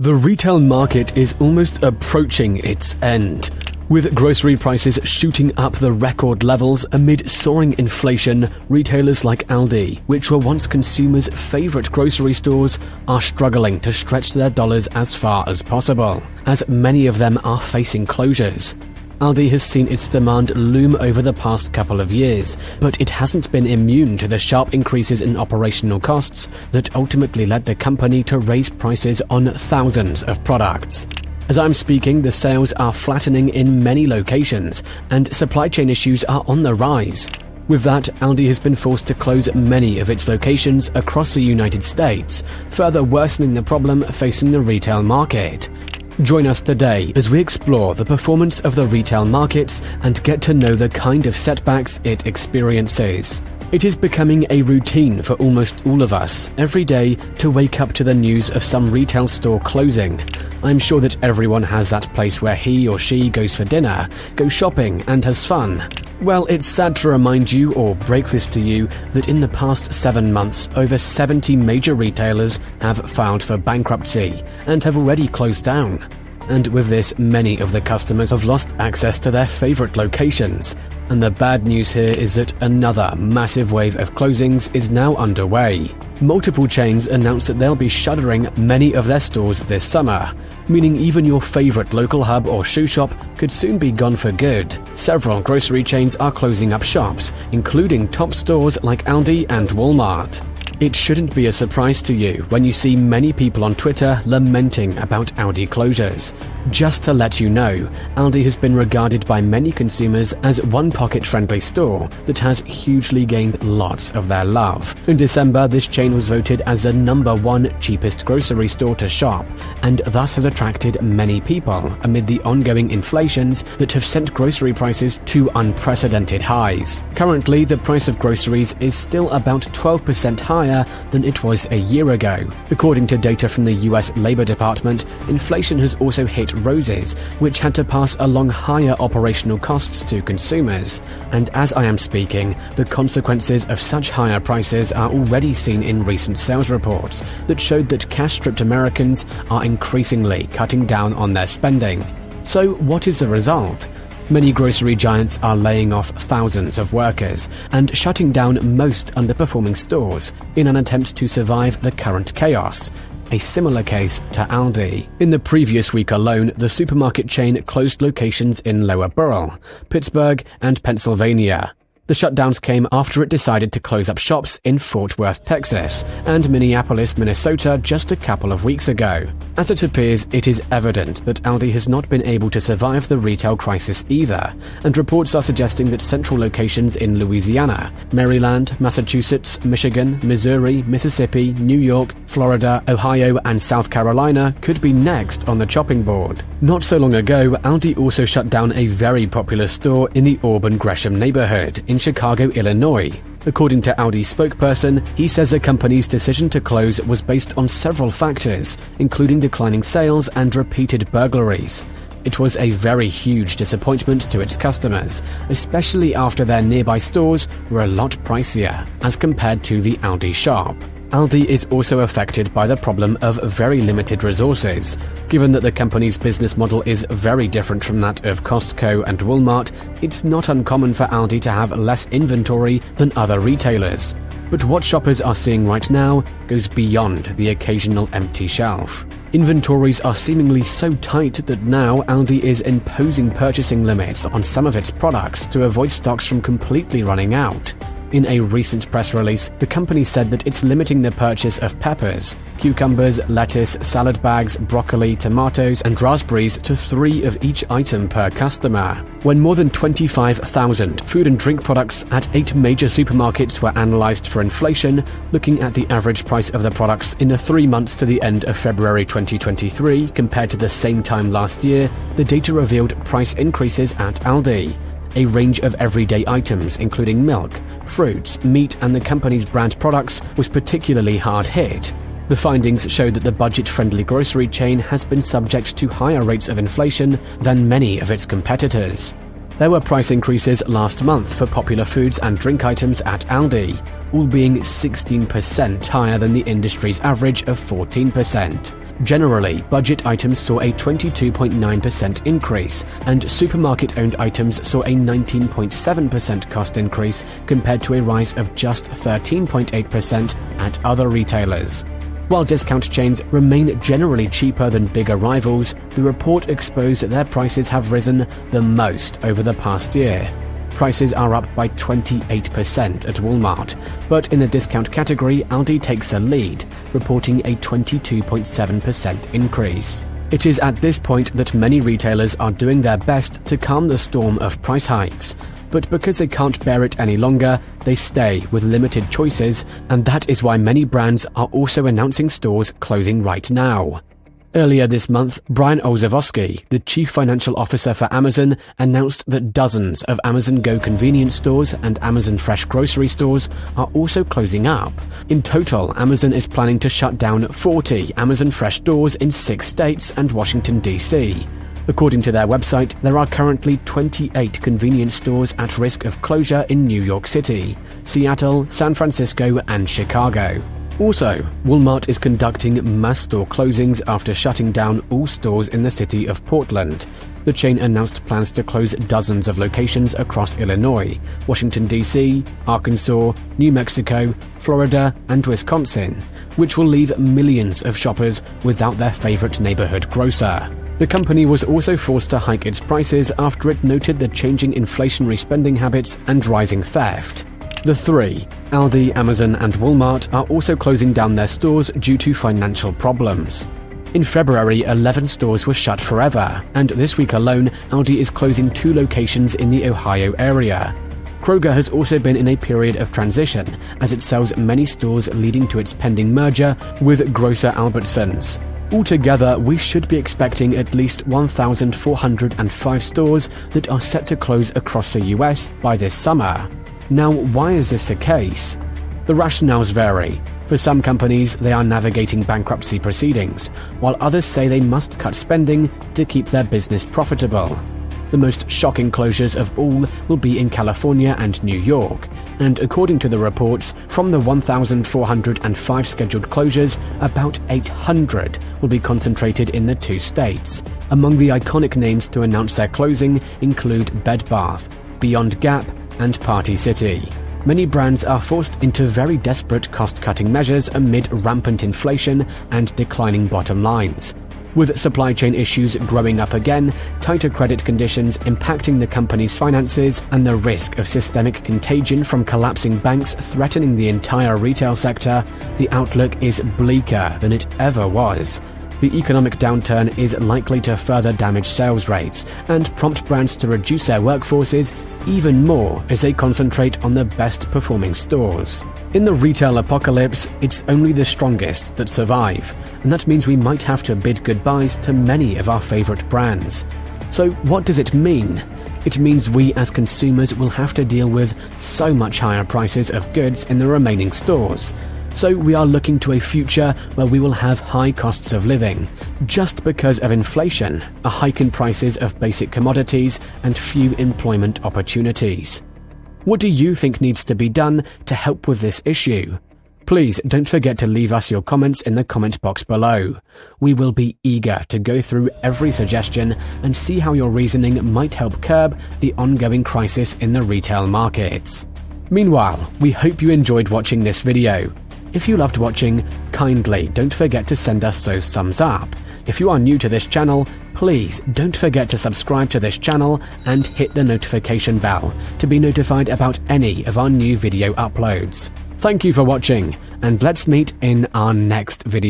The retail market is almost approaching its end, with grocery prices shooting up the record levels amid soaring inflation. Retailers like Aldi, which were once consumers' favorite grocery stores, are struggling to stretch their dollars as far as possible, as many of them are facing closures. Aldi has seen its demand loom over the past couple of years, but it hasn't been immune to the sharp increases in operational costs that ultimately led the company to raise prices on thousands of products. As I'm speaking, the sales are flattening in many locations, and supply chain issues are on the rise. With that, Aldi has been forced to close many of its locations across the United States, further worsening the problem facing the retail market. Join us today as we explore the performance of the retail markets and get to know the kind of setbacks it experiences. It is becoming a routine for almost all of us every day to wake up to the news of some retail store closing. I'm sure that everyone has that place where he or she goes for dinner, goes shopping and has fun. Well, it's sad to remind you or break this to you that in the past 7 months, over 70 major retailers have filed for bankruptcy and have already closed down. And with this, many of the customers have lost access to their favorite locations. And the bad news here is that another massive wave of closings is now underway. Multiple chains announced that they'll be shuttering many of their stores this summer, meaning even your favorite local hub or shoe shop could soon be gone for good. Several grocery chains are closing up shops, including top stores like Aldi and Walmart. It shouldn't be a surprise to you when you see many people on Twitter lamenting about Aldi closures. Just to let you know, Aldi has been regarded by many consumers as one pocket-friendly store that has hugely gained lots of their love. In December, this chain was voted as the #1 cheapest grocery store to shop, and thus has attracted many people amid the ongoing inflations that have sent grocery prices to unprecedented highs. Currently, the price of groceries is still about 12% higher than it was a year ago. According to data from the US Labor Department, inflation has also hit roses, which had to pass along higher operational costs to consumers. And as I am speaking, the consequences of such higher prices are already seen in recent sales reports that showed that cash-strapped Americans are increasingly cutting down on their spending. So what is the result? Many grocery giants are laying off thousands of workers and shutting down most underperforming stores in an attempt to survive the current chaos. A similar case to Aldi. In the previous week alone, the supermarket chain closed locations in Lower Borough, Pittsburgh, and Pennsylvania. The shutdowns came after it decided to close up shops in Fort Worth, Texas, and Minneapolis, Minnesota just a couple of weeks ago. As it appears, it is evident that Aldi has not been able to survive the retail crisis either, and reports are suggesting that central locations in Louisiana, Maryland, Massachusetts, Michigan, Missouri, Mississippi, New York, Florida, Ohio, and South Carolina could be next on the chopping board. Not so long ago, Aldi also shut down a very popular store in the Auburn-Gresham neighborhood in Chicago, Illinois. According to Aldi's spokesperson, he says the company's decision to close was based on several factors, including declining sales and repeated burglaries. It was a very huge disappointment to its customers, especially after their nearby stores were a lot pricier as compared to the Aldi shop. Aldi is also affected by the problem of very limited resources. Given that the company's business model is very different from that of Costco and Walmart, it's not uncommon for Aldi to have less inventory than other retailers. But what shoppers are seeing right now goes beyond the occasional empty shelf. Inventories are seemingly so tight that now Aldi is imposing purchasing limits on some of its products to avoid stocks from completely running out. In a recent press release, the company said that it's limiting the purchase of peppers, cucumbers, lettuce, salad bags, broccoli, tomatoes, and raspberries to 3 of each item per customer. When more than 25,000 food and drink products at 8 major supermarkets were analyzed for inflation, looking at the average price of the products in the 3 months to the end of February 2023 compared to the same time last year, the data revealed price increases at Aldi. A range of everyday items, including milk, fruits, meat, and the company's brand products, was particularly hard hit. The findings showed that the budget-friendly grocery chain has been subject to higher rates of inflation than many of its competitors. There were price increases last month for popular foods and drink items at Aldi, all being 16% higher than the industry's average of 14%. Generally, budget items saw a 22.9% increase, and supermarket-owned items saw a 19.7% cost increase compared to a rise of just 13.8% at other retailers. While discount chains remain generally cheaper than bigger rivals, the report exposed that their prices have risen the most over the past year. Prices are up by 28% at Walmart, but in the discount category, Aldi takes a lead, reporting a 22.7% increase. It is at this point that many retailers are doing their best to calm the storm of price hikes, but because they can't bear it any longer, they stay with limited choices, and that is why many brands are also announcing stores closing right now. Earlier this month, Brian Olszewski, the chief financial officer for Amazon, announced that dozens of Amazon Go convenience stores and Amazon Fresh grocery stores are also closing up. In total, Amazon is planning to shut down 40 Amazon Fresh stores in 6 states and Washington, D.C. According to their website, there are currently 28 convenience stores at risk of closure in New York City, Seattle, San Francisco, and Chicago. Also, Walmart is conducting mass store closings after shutting down all stores in the city of Portland. The chain announced plans to close dozens of locations across Illinois, Washington, D.C., Arkansas, New Mexico, Florida, and Wisconsin, which will leave millions of shoppers without their favorite neighborhood grocer. The company was also forced to hike its prices after it noted the changing inflationary spending habits and rising theft. The three, Aldi, Amazon, and Walmart, are also closing down their stores due to financial problems. In February, 11 stores were shut forever, and this week alone, Aldi is closing 2 locations in the Ohio area. Kroger has also been in a period of transition, as it sells many stores leading to its pending merger with grocer Albertsons. Altogether, we should be expecting at least 1,405 stores that are set to close across the US by this summer. Now, why is this the case? The rationales vary. For some companies, they are navigating bankruptcy proceedings, while others say they must cut spending to keep their business profitable. The most shocking closures of all will be in California and New York, and according to the reports, from the 1,405 scheduled closures, about 800 will be concentrated in the 2 states. Among the iconic names to announce their closing include Bed Bath, Beyond Gap, and Party City. Many brands are forced into very desperate cost-cutting measures amid rampant inflation and declining bottom lines. With supply chain issues growing up again, tighter credit conditions impacting the company's finances, and the risk of systemic contagion from collapsing banks threatening the entire retail sector, the outlook is bleaker than it ever was. The economic downturn is likely to further damage sales rates and prompt brands to reduce their workforces even more as they concentrate on the best-performing stores. In the retail apocalypse, it's only the strongest that survive, and that means we might have to bid goodbyes to many of our favorite brands. So what does it mean? It means we as consumers will have to deal with so much higher prices of goods in the remaining stores. So we are looking to a future where we will have high costs of living, just because of inflation, a hike in prices of basic commodities, and few employment opportunities. What do you think needs to be done to help with this issue? Please don't forget to leave us your comments in the comment box below. We will be eager to go through every suggestion and see how your reasoning might help curb the ongoing crisis in the retail markets. Meanwhile, we hope you enjoyed watching this video. If you loved watching, kindly don't forget to send us those thumbs up. If you are new to this channel, please don't forget to subscribe to this channel and hit the notification bell to be notified about any of our new video uploads. Thank you for watching, and let's meet in our next video.